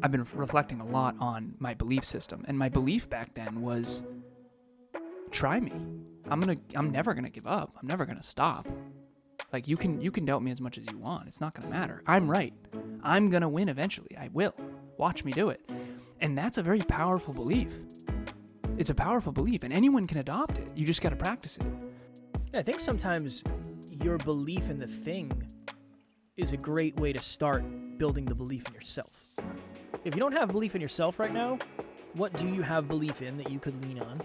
I've been reflecting a lot on my belief system, and my belief back then was, try me. I'm never gonna give up. I'm never gonna stop. Like, you can doubt me as much as you want. It's not gonna matter. I'm right. I'm gonna win eventually. I will. Watch me do it. And that's a very powerful belief. It's a powerful belief, and anyone can adopt it. You just gotta practice it. Yeah, I think sometimes your belief in the thing is a great way to start building the belief in yourself. If you don't have belief in yourself right now, what do you have belief in that you could lean on?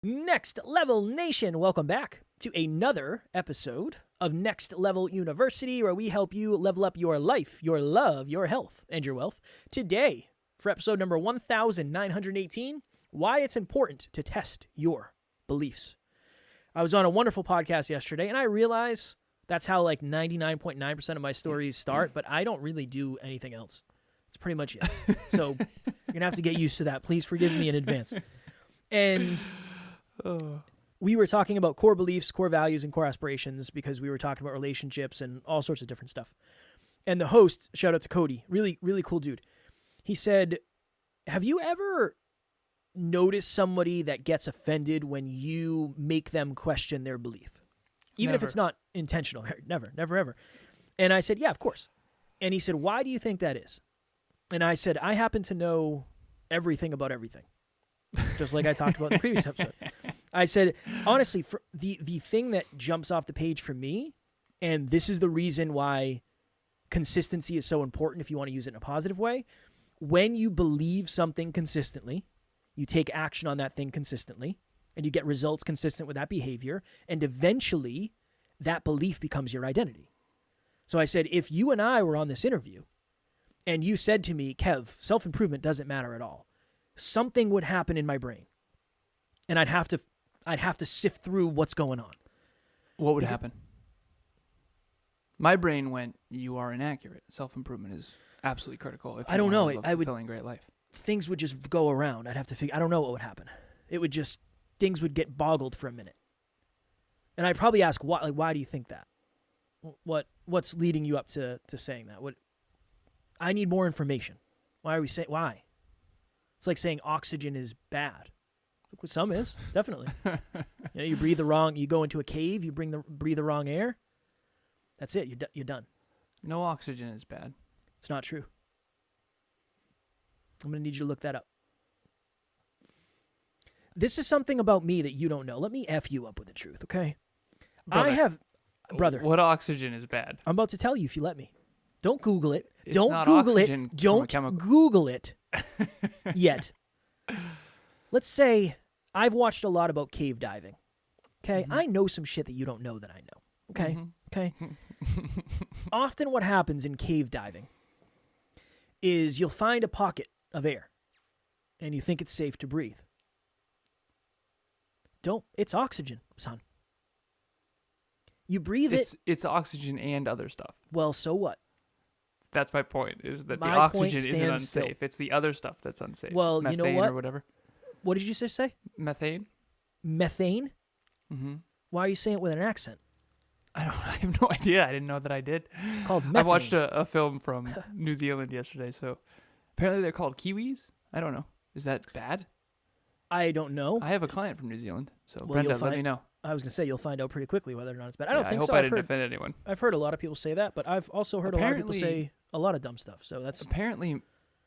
Next Level Nation, welcome back to another episode of Next Level University, where we help you level up your life, your love, your health, and your wealth. Today, for episode number 1918, why it's important to test your beliefs. I was on a wonderful podcast yesterday, and I realize that's how like 99.9% of my stories start, but I don't really do anything else. That's pretty much it. So you're going to have to get used to that. Please forgive me in advance. And we were talking about core beliefs, core values, and core aspirations because we were talking about relationships and all sorts of different stuff. And the host, shout out to Cody, really, really cool dude. He said, have you ever noticed somebody that gets offended when you make them question their belief? Even if it's not intentional. Never, ever. And I said, yeah, of course. And he said, why do you think that is? And I said, I happen to know everything about everything. Just like I talked about in the previous episode. I said, honestly, for the thing that jumps off the page for me, and this is the reason why consistency is so important if you want to use it in a positive way, when you believe something consistently, you take action on that thing consistently, and you get results consistent with that behavior, and eventually that belief becomes your identity. So I said, if you and I were on this interview, and you said to me, Kev, self-improvement doesn't matter at all, something would happen in my brain, and I'd have to sift through what's going on. What would happen? My brain went, you are inaccurate. Self-improvement is absolutely critical. If you I don't know. Want to live a fulfilling great life. Things would just go around. I'd have to figure. I don't know what would happen. It would just, things would get boggled for a minute, and I'd probably ask, why? Like, why do you think that? What's leading you up to saying that? I need more information. Why are we saying why? It's like saying oxygen is bad. Look what some is, definitely. You breathe the wrong. You go into a cave. You breathe the wrong air. That's it. You're done. No oxygen is bad. It's not true. I'm going to need you to look that up. This is something about me that you don't know. Let me F you up with the truth, okay? Brother. What oxygen is bad? I'm about to tell you if you let me. Don't Google it. It's Don't not Google oxygen it. Don't Google it yet. Let's say I've watched a lot about cave diving. Okay? Mm-hmm. I know some shit that you don't know that I know. Okay? Mm-hmm. Okay? Often what happens in cave diving is you'll find a pocket of air and you think it's safe to breathe. It's oxygen, son. You breathe it. It's oxygen and other stuff. Well, so what? That's my point, is that the My oxygen point isn't unsafe. still. It's the other stuff that's unsafe. Well, Methane, you know what? Or whatever. What did you just say? Methane? Methane? Mm-hmm. Why are you saying it with an accent? I have no idea. I didn't know that I did. It's called methane. I watched a film from New Zealand yesterday, so apparently they're called kiwis. I don't know. Is that bad? I don't know. I have a client from New Zealand, so Well, Brenda, let me know. I was going to say you'll find out pretty quickly whether or not it's bad. I don't think I hope so. I didn't offend anyone. I've heard a lot of people say that, but I've also heard a lot of people say a lot of dumb stuff. So that's apparently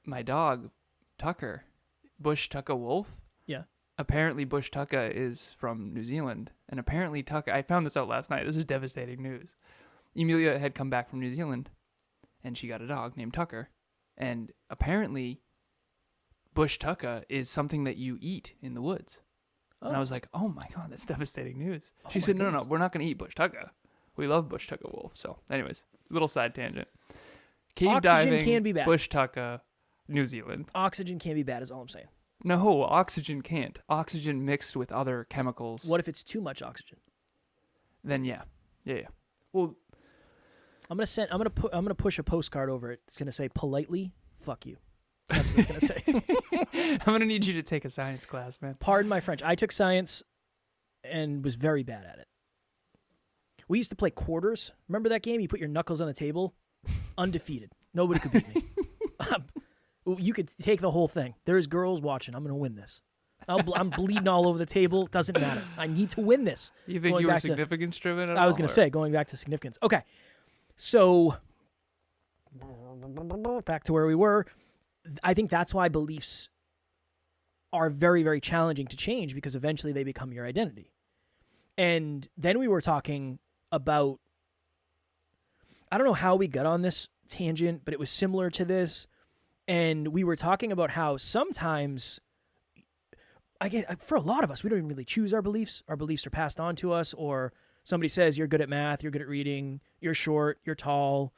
my dog, Tucker, Bush Tucker Wolf. Yeah. Apparently Bush Tucker is from New Zealand, and apparently Tucker. I found this out last night. This is devastating news. Emilia had come back from New Zealand, and she got a dog named Tucker, and apparently Bush Tucker is something that you eat in the woods. Oh. And I was like, oh my God, that's devastating news. She said, no, we're not going to eat Bush Tucker. We love Bush Tucker Wolf. So anyways, little side tangent. Cave oxygen diving, can be bad. Bush Tucker, New Zealand. Oxygen can be bad is all I'm saying. No, oxygen can't. Oxygen mixed with other chemicals. What if it's too much oxygen? Then yeah. Well, I'm gonna push a postcard over it. It's gonna say politely, "Fuck you." That's what it's gonna say. I'm gonna need you to take a science class, man. Pardon my French. I took science and was very bad at it. We used to play quarters. Remember that game? You put your knuckles on the table. Undefeated. Nobody could beat me. You could take the whole thing. There's girls watching. I'm going to win this. I'm bleeding all over the table. Doesn't matter. I need to win this. You think you were significance driven at all? I was going to say, going back to significance. Okay. So, back to where we were. I think that's why beliefs are very, very challenging to change, because eventually they become your identity. And then we were talking about, I don't know how we got on this tangent, but it was similar to this. And we were talking about how sometimes, for a lot of us, we don't even really choose our beliefs. Our beliefs are passed on to us, or somebody says you're good at math, you're good at reading, you're short, you're tall,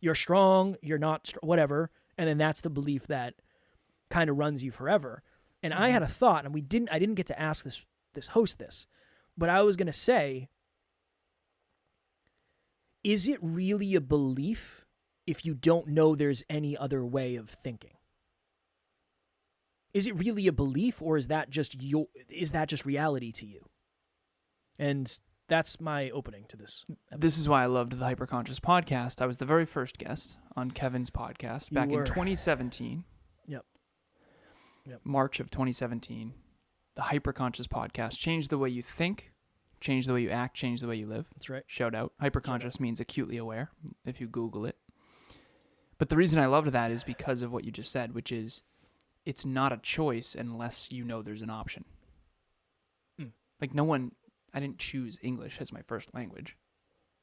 you're strong, you're not, whatever. And then that's the belief that kind of runs you forever. And I had a thought, and I didn't get to ask this host this, but I was going to say, is it really a belief if you don't know there's any other way of thinking? Is it really a belief, or is that just reality to you? And that's my opening to this episode. This is why I loved the Hyperconscious podcast. I was the very first guest on Kevin's podcast back in 2017. Yep. March of 2017. The Hyperconscious podcast changed the way you think, changed the way you act, changed the way you live. That's right. Shout out. Hyperconscious means acutely aware, if you Google it. But the reason I loved that is because of what you just said, which is it's not a choice unless you know there's an option. Like I didn't choose English as my first language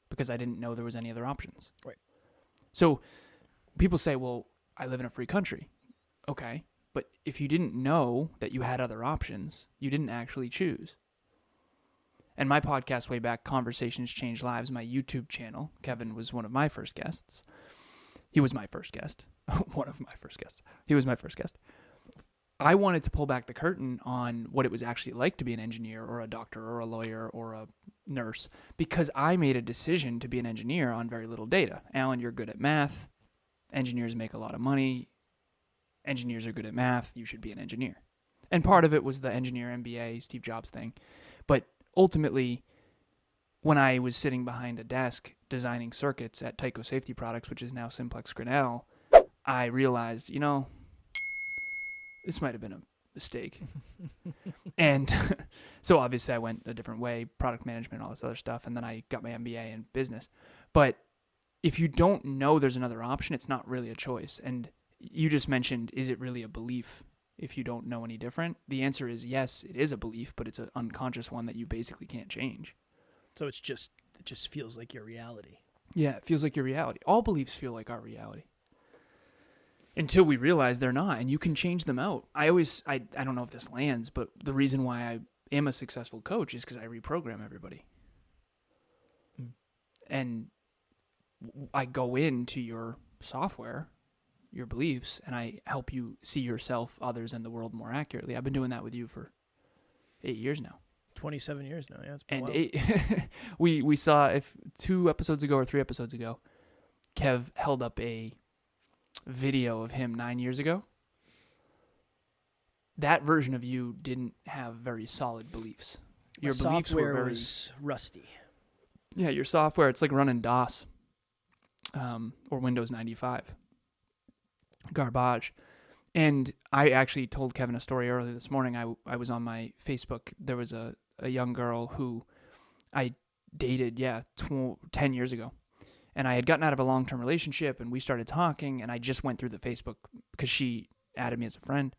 because I didn't know there was any other options. Right. So people say, well, I live in a free country. Okay. But if you didn't know that you had other options, you didn't actually choose. And my podcast way back, Conversations Change Lives, my YouTube channel, Kevin was one of my first guests. He was my first guest. One of my first guests. He was my first guest. I wanted to pull back the curtain on what it was actually like to be an engineer or a doctor or a lawyer or a nurse, because I made a decision to be an engineer on very little data. Alan, you're good at math. Engineers make a lot of money. Engineers are good at math. You should be an engineer. And part of it was the engineer MBA, Steve Jobs thing. But ultimately, when I was sitting behind a desk designing circuits at Tyco Safety Products, which is now Simplex Grinnell, I realized, this might have been a mistake. And so obviously I went a different way, product management, all this other stuff, and then I got my MBA in business. But if you don't know there's another option, it's not really a choice. And you just mentioned, is it really a belief if you don't know any different? The answer is yes, it is a belief, but it's an unconscious one that you basically can't change. So it just feels like your reality. Yeah, it feels like your reality. All beliefs feel like our reality. Until we realize they're not, and you can change them out. I don't know if this lands, but the reason why I am a successful coach is because I reprogram everybody. And I go into your software, your beliefs, and I help you see yourself, others, and the world more accurately. I've been doing that with you for 8 years now. 27 years now, yeah. It's been and we saw, if 2 episodes ago or 3 episodes ago, Kev held up a video of him 9 years ago. That version of you didn't have very solid beliefs. Your beliefs were very was rusty. Yeah, your software, it's like running DOS or Windows 95. Garbage. And I actually told Kevin a story earlier this morning. I was on my Facebook. There was a young girl who I dated, 10 years ago. And I had gotten out of a long-term relationship, and we started talking, and I just went through the Facebook because she added me as a friend.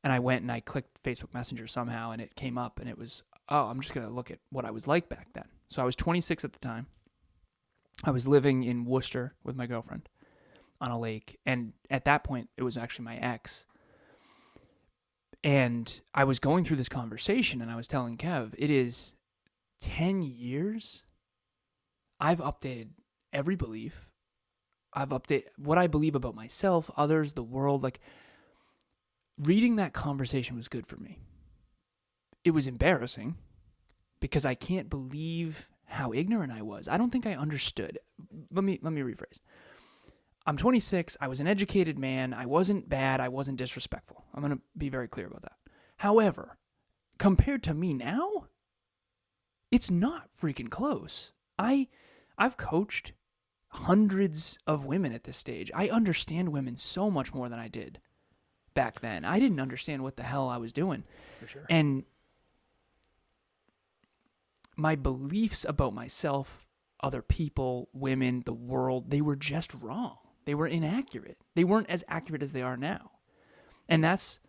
And I went and I clicked Facebook Messenger somehow, and it came up, and it was, I'm just going to look at what I was like back then. So I was 26 at the time. I was living in Worcester with my girlfriend on a lake. And at that point, it was actually my ex. And I was going through this conversation, and I was telling Kev, it is 10 years. I've updated every belief. I've updated what I believe about myself, others, the world. Like, reading that conversation was good for me. It was embarrassing because I can't believe how ignorant I was. I don't think I understood. Let me rephrase. I'm 26. I was an educated man. I wasn't bad. I wasn't disrespectful. I'm going to be very clear about that. However, compared to me now, it's not freaking close. I've coached hundreds of women at this stage. I understand women so much more than I did back then. I didn't understand what the hell I was doing. For sure. And my beliefs about myself, other people, women, the world, they were just wrong. They were inaccurate. They weren't as accurate as they are now. And that's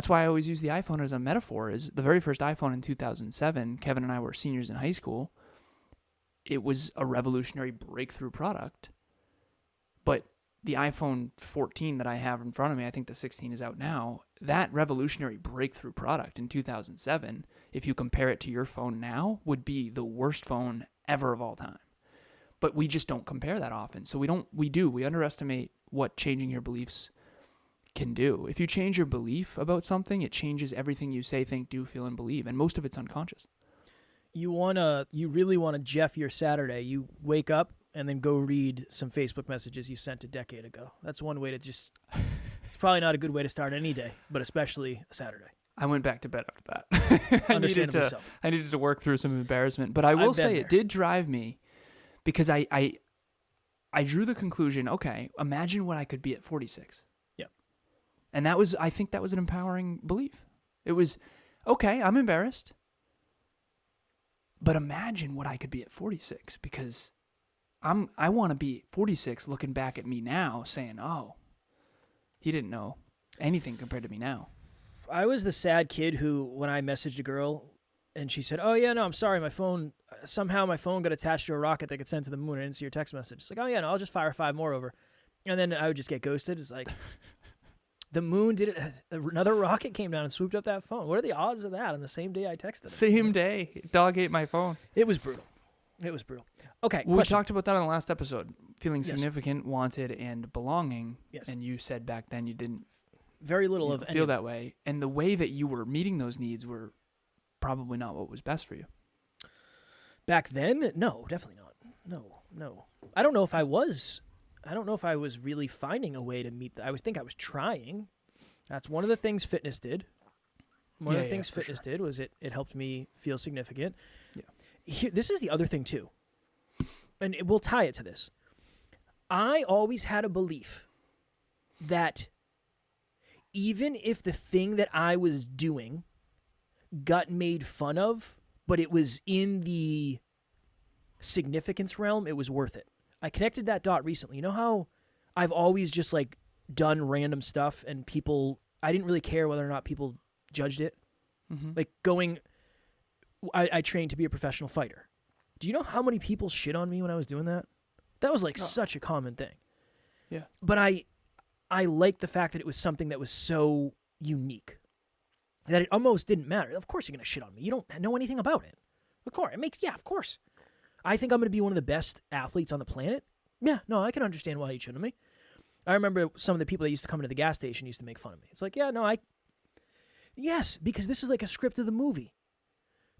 why I always use the iPhone as a metaphor. Is the very first iPhone in 2007, Kevin and I were seniors in high school. It was a revolutionary breakthrough product. But the iPhone 14 that I have in front of me, I think the 16 is out now, that revolutionary breakthrough product in 2007, if you compare it to your phone now, would be the worst phone ever of all time. But we just don't compare that often. So we underestimate what changing your beliefs can do. If you change your belief about something, it changes everything you say, think, do, feel, and believe. And most of it's unconscious. You really want to Jeff your Saturday. You wake up and then go read some Facebook messages you sent a decade ago. That's one way to just, it's probably not a good way to start any day, but especially a Saturday. I went back to bed after that. I needed to work through some embarrassment. But I will say it did drive me because I drew the conclusion, okay, imagine what I could be at 46. Yep. And I think that was an empowering belief. It was, okay, I'm embarrassed, but imagine what I could be at 46, because I want to be 46 looking back at me now saying, oh, he didn't know anything compared to me now. I was the sad kid who, when I messaged a girl and she said, oh, yeah, no, I'm sorry, somehow my phone got attached to a rocket that could send to the moon. I didn't see your text message. It's like, oh, yeah, no, I'll just fire 5 more over. And then I would just get ghosted. It's like, the moon did it. Another rocket came down and swooped up that phone. What are the odds of that on the same day I texted her? Same day. Dog ate my phone. It was brutal. Okay, we talked about that on the last episode. Feeling significant, wanted, and belonging. Yes. And you said back then you didn't feel that way. And the way that you were meeting those needs were probably not what was best for you. Back then? No, definitely not. No. I don't know if I was really finding a way to meet that. I think I was trying. That's one of the things fitness did. One of the things fitness did was it helped me feel significant. Yeah. This is the other thing too. And we'll tie it to this. I always had a belief that even if the thing that I was doing got made fun of, but it was in the significance realm, it was worth it. I connected that dot recently. You know how I've always just like done random stuff and I didn't really care whether or not people judged it. Mm-hmm. Like I trained to be a professional fighter. Do you know how many people shit on me when I was doing that? That was like such a common thing. Yeah. But I liked the fact that it was something that was so unique that it almost didn't matter. Of course you're going to shit on me. You don't know anything about it. Of course. Of course. I think I'm going to be one of the best athletes on the planet. Yeah, no, I can understand why you'd shit on me. I remember some of the people that used to come into the gas station used to make fun of me. It's like, yeah, no, yes, because this is like a script of the movie.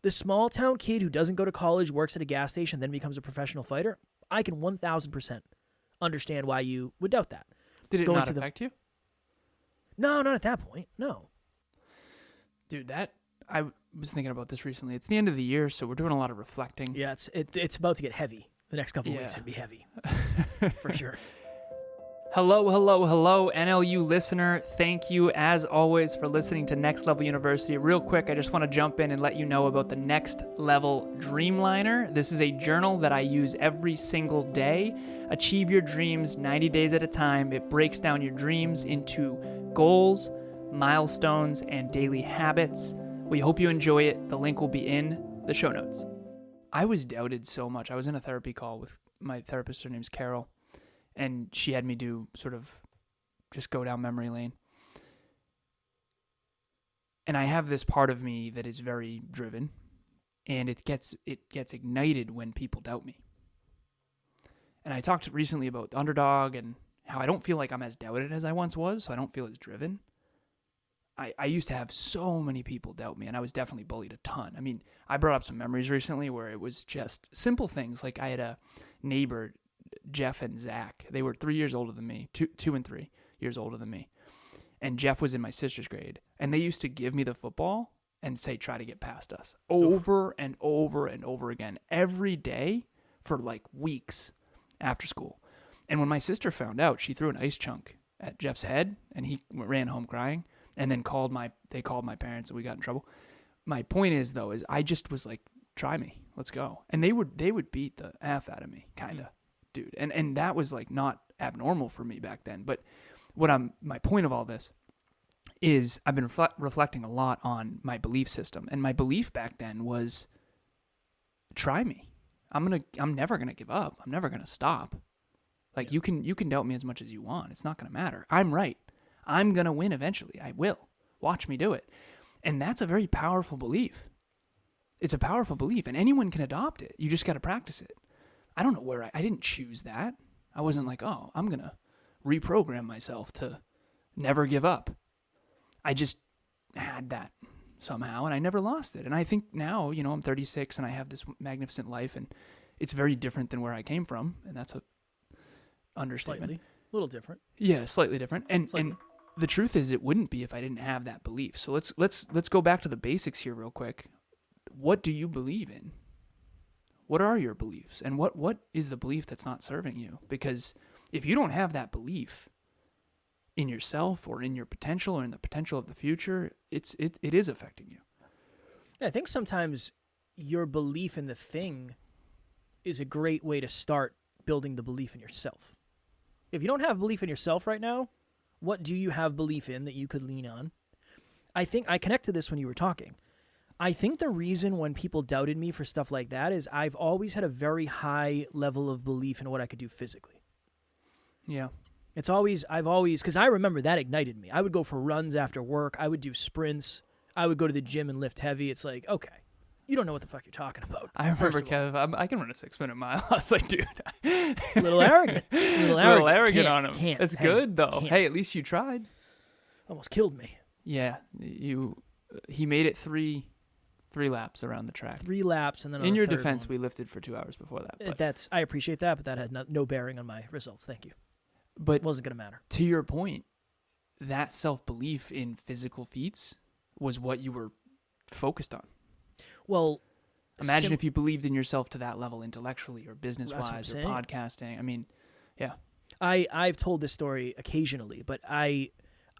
The small town kid who doesn't go to college, works at a gas station, then becomes a professional fighter. I can 1,000% understand why you would doubt that. Did it not affect you? No, not at that point. No. Dude, I was thinking about this recently. It's the end of the year, so we're doing a lot of reflecting. Yeah, it's about to get heavy. The next couple of weeks, it'll be heavy. For sure. Hello, NLU listener. Thank you, as always, for listening to Next Level University. Real quick, I just want to jump in and let you know about the Next Level Dreamliner. This is a journal that I use every single day. Achieve your dreams 90 days at a time. It breaks down your dreams into goals, milestones, and daily habits. We hope you enjoy it. The link will be in the show notes. I was doubted so much. I was in a therapy call with my therapist. Her name's Carol. And she had me do sort of just go down memory lane. And I have this part of me that is very driven, and it gets ignited when people doubt me. And I talked recently about the underdog and how I don't feel like I'm as doubted as I once was, so I don't feel as driven. I used to have so many people doubt me, and I was definitely bullied a ton. I mean, I brought up some memories recently where it was just simple things. Like I had a neighbor, Jeff and Zach. They were 3 years older than me, 2 and 3 years older than me. And Jeff was in my sister's grade. And they used to give me the football and say, try to get past us. Over and over and over again. Every day for like weeks. after school. And when my sister found out, she threw an ice chunk at Jeff's head, and he ran home crying, and then they called my parents, and we got in trouble. My point is, though, is I just was like, try me, let's go. And they would beat the F out of me, kind of, dude. And that was like not abnormal for me back then. But my point of all this is I've been reflecting a lot on my belief system. And my belief back then was, try me. I'm never going to give up. I'm never going to stop. Like, you can doubt me as much as you want. It's not going to matter. I'm right. I'm going to win eventually. I will. Watch me do it. And that's a very powerful belief. It's a powerful belief, and anyone can adopt it. You just got to practice it. I don't know where I didn't choose that. I wasn't like, oh, I'm going to reprogram myself to never give up. I just had that somehow, and I never lost it. And I think now, I'm 36, and I have this magnificent life, and it's very different than where I came from, and that's a understatement. Slightly. A little different. Yeah, slightly different. And the truth is, it wouldn't be if I didn't have that belief. So let's go back to the basics here real quick. What do you believe in? What are your beliefs? And what is the belief that's not serving you? Because if you don't have that belief in yourself or in your potential or in the potential of the future, it is affecting you. Yeah, I think sometimes your belief in the thing is a great way to start building the belief in yourself. If you don't have belief in yourself right now, what do you have belief in that you could lean on? I think I connect to this when you were talking. I think the reason when people doubted me for stuff like that is I've always had a very high level of belief in what I could do physically. Yeah. I've always, because I remember that ignited me. I would go for runs after work. I would do sprints. I would go to the gym and lift heavy. It's like, okay, you don't know what the fuck you're talking about. I remember, Kev, I can run a 6-minute mile. I was like, dude. A little arrogant. A little arrogant on him. It's good, though. Hey, at least you tried. Almost killed me. Yeah. He made it three laps around the track. 3 laps, and then in your defense, we lifted for 2 hours before that. But I appreciate that, but that had no bearing on my results. Thank you. But it wasn't going to matter. To your point, that self-belief in physical feats was what you were focused on. Well, imagine if you believed in yourself to that level intellectually or business-wise or podcasting. I mean, yeah. I've told this story occasionally, but I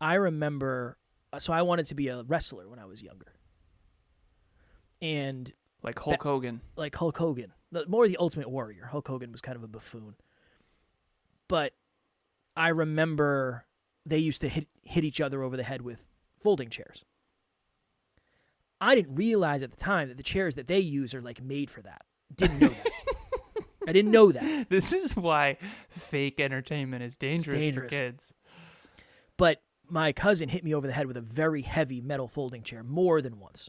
remember, so I wanted to be a wrestler when I was younger. And like Hulk Hogan. Like Hulk Hogan. More the Ultimate Warrior. Hulk Hogan was kind of a buffoon. But I remember they used to hit each other over the head with folding chairs. I didn't realize at the time that the chairs that they use are like made for that. Didn't know that. I didn't know that. This is why fake entertainment is dangerous for kids. But my cousin hit me over the head with a very heavy metal folding chair more than once.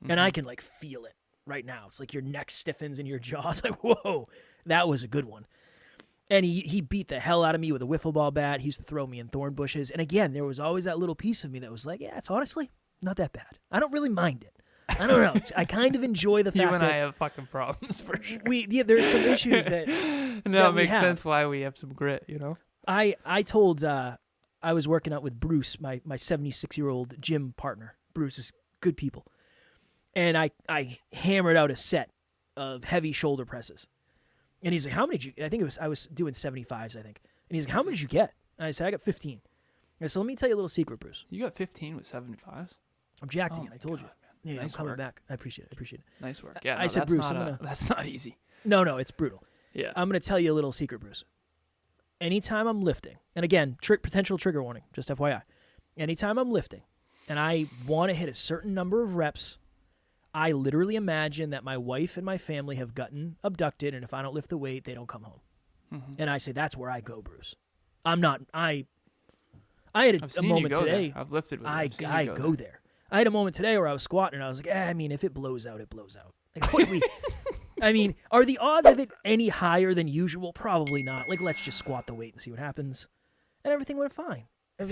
Mm-hmm. And I can like feel it right now. It's like your neck stiffens in your jaw. It's like, whoa, that was a good one. And he beat the hell out of me with a wiffle ball bat. He used to throw me in thorn bushes. And again, there was always that little piece of me that was like, yeah, it's honestly not that bad. I don't really mind it. I don't know. I kind of enjoy the fact that... You and I have fucking problems, for sure. There's some issues that... No, it makes sense why we have some grit, I told... I was working out with Bruce, my 76-year-old gym partner. Bruce is good people. And I hammered out a set of heavy shoulder presses. And he's like, how many did you... I was doing 75s, I think. And he's like, how many did you get? And I said, I got 15. I said, let me tell you a little secret, Bruce. You got 15 with 75s? I'm jacked again. I told you. Man. Yeah, nice I'm coming work. back. I appreciate it. Nice work. Yeah, I said, Bruce, that's not easy. No, it's brutal. Yeah. I'm going to tell you a little secret, Bruce. Anytime I'm lifting, and again, potential trigger warning, just FYI. Anytime I'm lifting, and I want to hit a certain number of reps, I literally imagine that my wife and my family have gotten abducted, and if I don't lift the weight, they don't come home. Mm-hmm. And I say, that's where I go, Bruce. I'm not, I had a moment today. There. I've lifted with I go there. I had a moment today where I was squatting, and I was like, I mean, if it blows out, it blows out. Like, what do we... I mean, are the odds of it any higher than usual? Probably not. Like, let's just squat the weight and see what happens. And everything went fine. You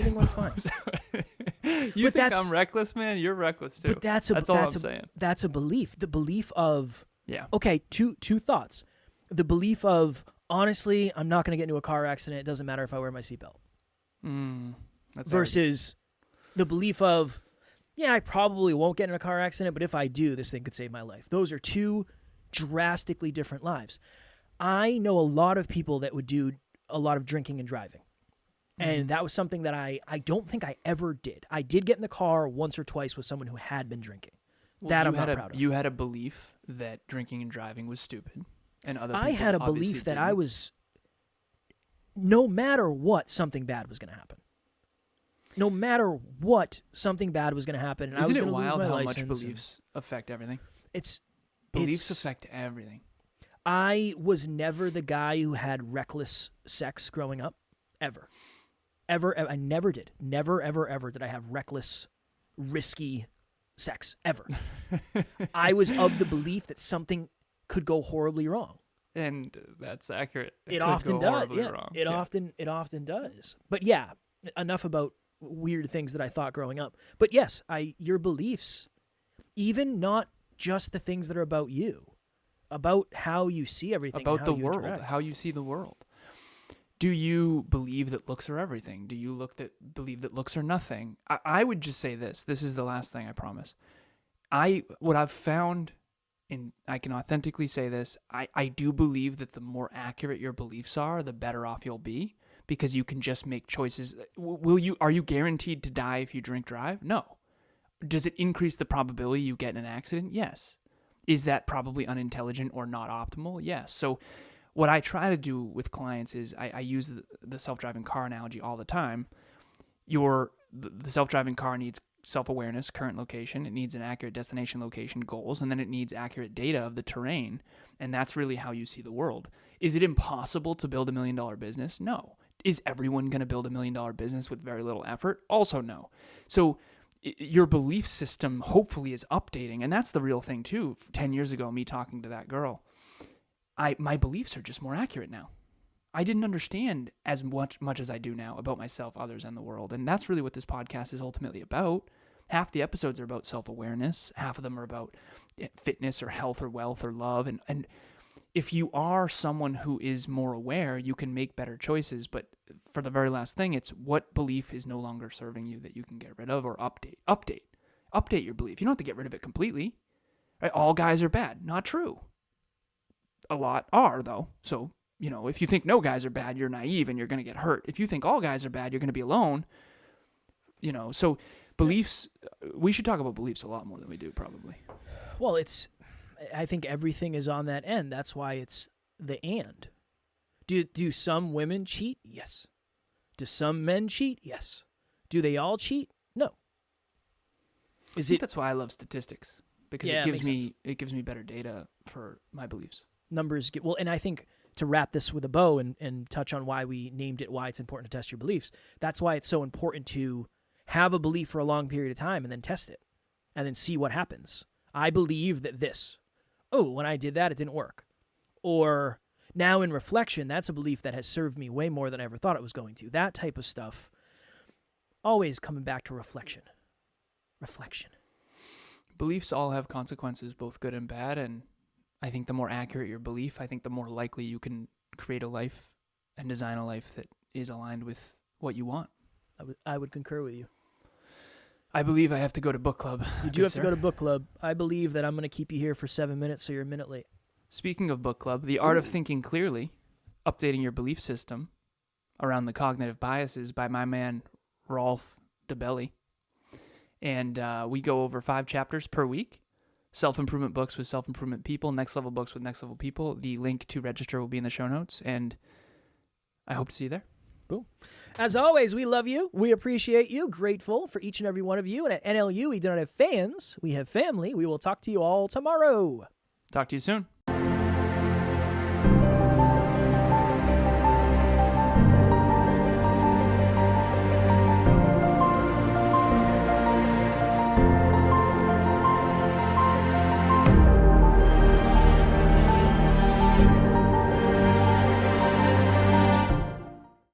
think I'm reckless, man? You're reckless, too. But that's all I'm saying. That's a belief. The belief of... Yeah. Okay, two thoughts. The belief of, honestly, I'm not going to get into a car accident. It doesn't matter if I wear my seatbelt. Versus the belief of... Yeah, I probably won't get in a car accident, but if I do, this thing could save my life. Those are two drastically different lives. I know a lot of people that would do a lot of drinking and driving. And that was something that I don't think I ever did. I did get in the car once or twice with someone who had been drinking. Well, that I'm not proud of. You had a belief that drinking and driving was stupid, and other people I had a belief that I was, no matter what, something bad was going to happen. No matter what, something bad was going to happen, and I was going to lose my license. Isn't it wild how much beliefs affect everything? Beliefs affect everything. I was never the guy who had reckless sex growing up, ever. I never did. Never, ever, ever did I have reckless, risky sex, ever. I was of the belief that something could go horribly wrong. And that's accurate. It often does. Yeah. Wrong. It often does. But yeah, enough about weird things that I thought growing up. But yes, your beliefs, even not just the things that are about you, about how you see everything, about how the you world, interact. how you see the world. Do you believe that looks are everything? Do you believe that looks are nothing? I would just say this. This is the last thing, I promise. What I've found, and I can authentically say this, I do believe that the more accurate your beliefs are, the better off you'll be, because you can just make choices. Are you guaranteed to die if you drink drive? No. Does it increase the probability you get in an accident? Yes. Is that probably unintelligent or not optimal? Yes. So what I try to do with clients is I use the self-driving car analogy all the time. The self-driving car needs self-awareness, current location. It needs an accurate destination location, goals, and then it needs accurate data of the terrain. And that's really how you see the world. Is it impossible to build $1 million business? No. Is everyone going to build $1 million business with very little effort? Also no. So your belief system hopefully is updating. And that's the real thing too. 10 years ago, me talking to that girl, my beliefs are just more accurate now. I didn't understand as much as I do now about myself, others, and the world. And that's really what this podcast is ultimately about. Half the episodes are about self-awareness. Half of them are about fitness or health or wealth or love. And if you are someone who is more aware, you can make better choices. But for the very last thing, it's what belief is no longer serving you that you can get rid of or update. Update your belief. You don't have to get rid of it completely. Right? All guys are bad. Not true. A lot are, though. So, if you think no guys are bad, you're naive and you're going to get hurt. If you think all guys are bad, you're going to be alone. So beliefs, we should talk about beliefs a lot more than we do, probably. Well, I think everything is on that end. That's why it's the and. Do some women cheat? Yes. Do some men cheat? Yes. Do they all cheat? No. That's why I love statistics, because it gives me better data for my beliefs. Numbers and I think to wrap this with a bow and touch on why we named it, why it's important to test your beliefs. That's why it's so important to have a belief for a long period of time and then test it and then see what happens. I believe that this. Oh, when I did that, it didn't work. Or now in reflection, that's a belief that has served me way more than I ever thought it was going to. That type of stuff, always coming back to reflection. Reflection. Beliefs all have consequences, both good and bad, and I think the more accurate your belief, I think the more likely you can create a life and design a life that is aligned with what you want. I would concur with you. I believe I have to go to book club. You do have to go to book club. I believe that I'm going to keep you here for 7 minutes, so you're a minute late. Speaking of book club, The Art of Thinking Clearly, Updating Your Belief System Around the Cognitive Biases by my man, Rolf DeBelly. And we go over 5 chapters per week. Self-improvement books with self-improvement people, next level books with next level people. The link to register will be in the show notes, and I hope to see you there. Boom. As always, we love you. We appreciate you. Grateful for each and every one of you. And at NLU, we do not have fans. We have family. We will talk to you all tomorrow. Talk to you soon.